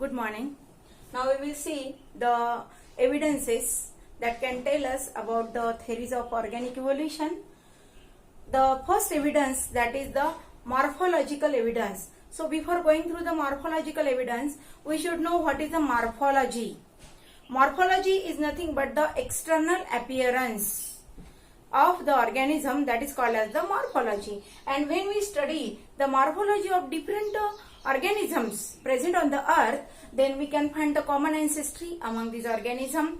Good morning. Now we will see the evidences that can tell us about the theories of organic evolution. The first evidence, that is the morphological evidence. So before going through the morphological evidence, we should know what is the morphology. Morphology is nothing but the external appearance of the organism, that is called as the morphology. And when we study the morphology of different organisms present on the earth, then we can find the common ancestry among these organisms.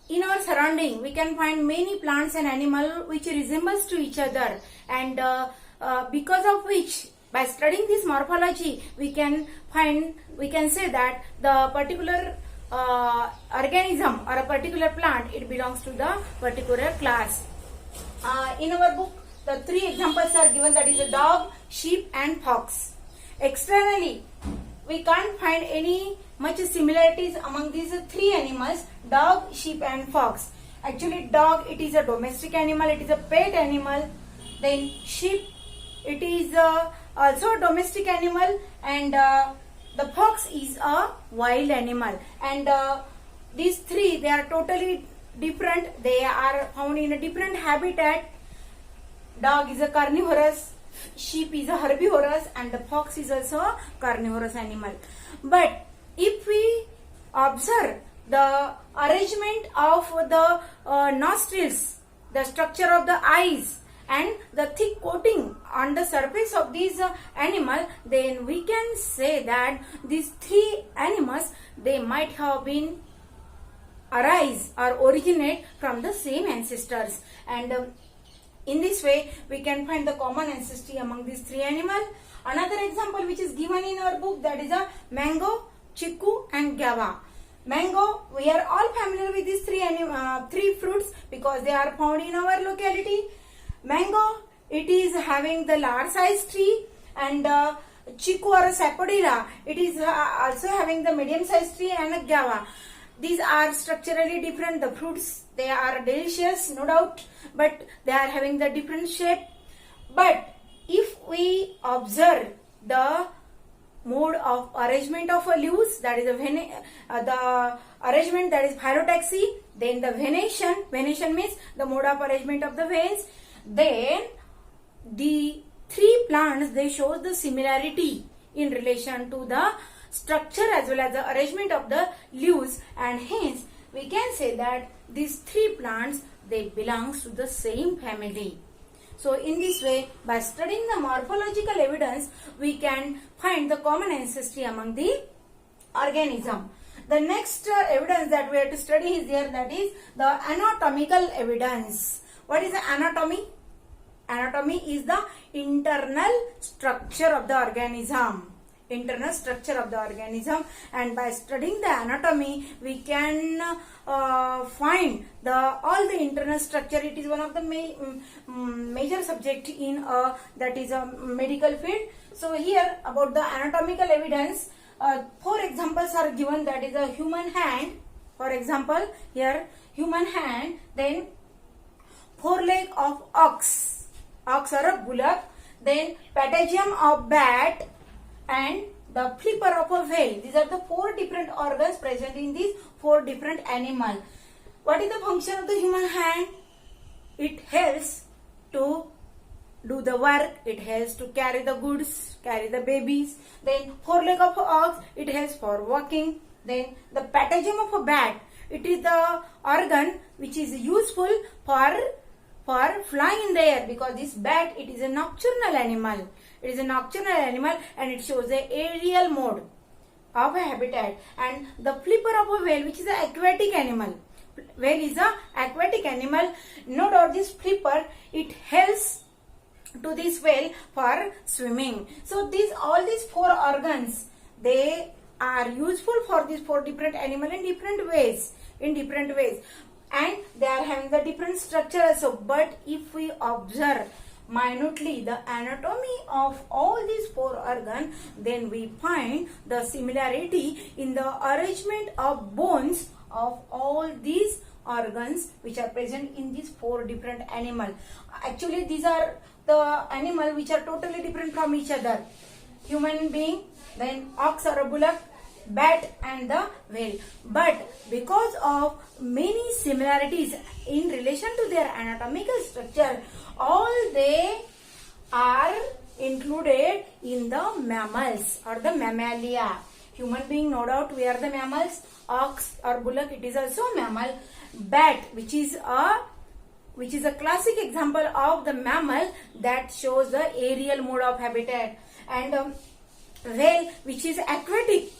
In our surrounding, we can find many plants and animals which resembles to each other, and because of which, by studying this morphology, we can say that the particular organism or a particular plant, it belongs to the particular class. In our book, the three examples are given, that is a dog, sheep and fox. Externally, we can't find any much similarities among these three animals, dog, sheep and fox. Actually, dog, it is a domestic animal, it is a pet animal. Then sheep, it is also a domestic animal, and the fox is a wild animal. And these three, they are totally different. They are found in a different habitat. Dog is a carnivorous, sheep is a herbivorous, and the fox is also a carnivorous animal. But if we observe the arrangement of the nostrils, the structure of the eyes, and the thick coating on the surface of these animal, then we can say that these three animals, they might have been arise or originate from the same ancestors. And in this way, we can find the common ancestry among these three animals. Another example which is given in our book, that is a mango, chiku and guava. Mango, we are all familiar with these three fruits because they are found in our locality. Mango, it is having the large size tree, and chiku or a sapodilla, it is also having the medium size tree, and a guava. These are structurally different. The fruits, they are delicious, no doubt, but they are having the different shape. But if we observe the mode of arrangement of a leaves, that is the arrangement, that is phyllotaxy, then the venation means the mode of arrangement of the veins, then the three plants, they show the similarity in relation to the structure as well as the arrangement of the leaves, and hence we can say that these three plants, they belong to the same family. So in this way, by studying the morphological evidence, we can find the common ancestry among the organism. The next evidence that we have to study is there, that is the anatomical evidence. What is the anatomy? Anatomy is the internal structure of the organism. Internal structure of the organism, and by studying the anatomy, we can find all the internal structure. It is one of the major subject in that is a medical field. So here, about the anatomical evidence, four examples are given, that is a human hand. For example, here human hand, then foreleg of ox or a bullock, then patagium of bat, and the flipper of a whale. These are the four different organs present in these four different animals. What is the function of the human hand? It helps to do the work, it helps to carry the goods, carry the babies. Then foreleg of an ox, it helps for walking. Then the patagium of a bat, it is the organ which is useful for flying in the air, because this bat, it is a nocturnal animal. It is a nocturnal animal, and it shows the aerial mode of a habitat. And the flipper of a whale, which is an aquatic animal. Whale is an aquatic animal. No doubt this flipper, it helps to this whale for swimming. So all these four organs, they are useful for these four different animals in different ways. And they are having the different structure also. But if we observe minutely the anatomy of all these four organs, then we find the similarity in the arrangement of bones of all these organs which are present in these four different animals. Actually, these are the animals which are totally different from each other. human being, then ox or a bullock, bat and the whale. But because of many similarities in relation to their anatomical structure, all they are included in the mammals or the mammalia. Human being, no doubt, we are the mammals. Ox or bullock, it is also a mammal. Bat, which is a classic example of the mammal that shows the aerial mode of habitat. And whale, which is aquatic,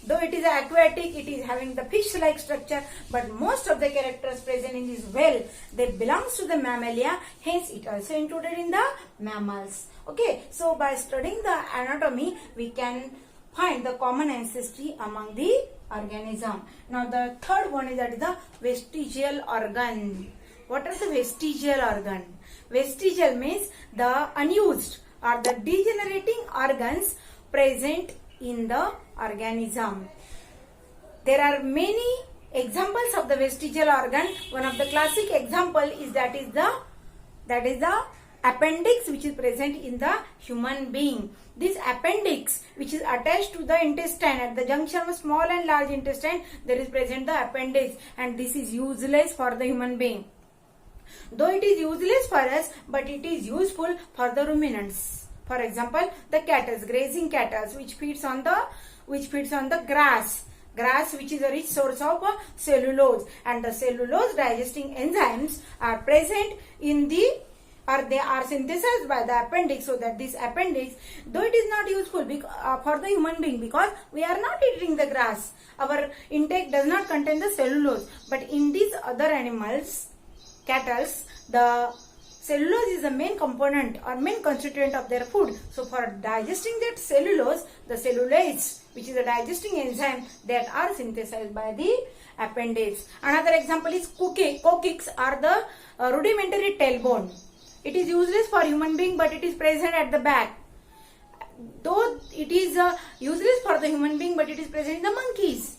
though it is aquatic, it is having the fish-like structure, but most of the characters present in this whale, they belongs to the mammalia, hence it also included in the mammals. Okay, so by studying the anatomy, we can find the common ancestry among the organism. Now the third one is that is the vestigial organ. What are the vestigial organ? Vestigial means the unused or the degenerating organs present in the organism. There are many examples of the vestigial organ. One of the classic example is that is the appendix, which is present in the human being. This appendix, which is attached to the intestine, at the junction of small and large intestine, there is present the appendix, and this is useless for the human being. Though it is useless for us, but it is useful for the ruminants. For example, the cattle, grazing cattle, which feeds on the grass, which is a rich source of cellulose, and the cellulose digesting enzymes are present in the, or they are synthesized by the appendix, so that this appendix, though it is not useful for the human being, because we are not eating the grass, our intake does not contain the cellulose, but in these other animals, cattle, the cellulose is the main component or main constituent of their food. So for digesting that cellulose, the cellulase, which is a digesting enzyme, that are synthesized by the appendix. Another example is coccyx, are the rudimentary tailbone. It is useless for human being, but it is present at the back. Though it is useless for the human being, but it is present in the monkeys.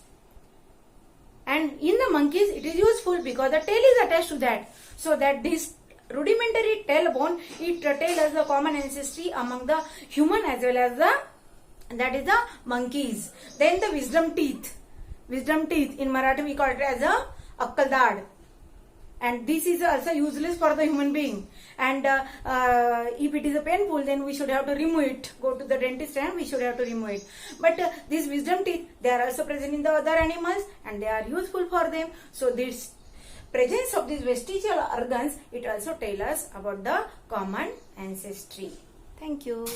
And in the monkeys, it is useful because the tail is attached to that. So that this rudimentary tailbone, it tells us the common ancestry among the human as well as the monkeys. Then the wisdom teeth. Wisdom teeth, in Marathi we call it as a akaldad. And this is also useless for the human being. And if it is a painful, then we should have to remove it. Go to the dentist and we should have to remove it. But these wisdom teeth, they are also present in the other animals and they are useful for them. So this presence of these vestigial organs, it also tells us about the common ancestry. Thank you.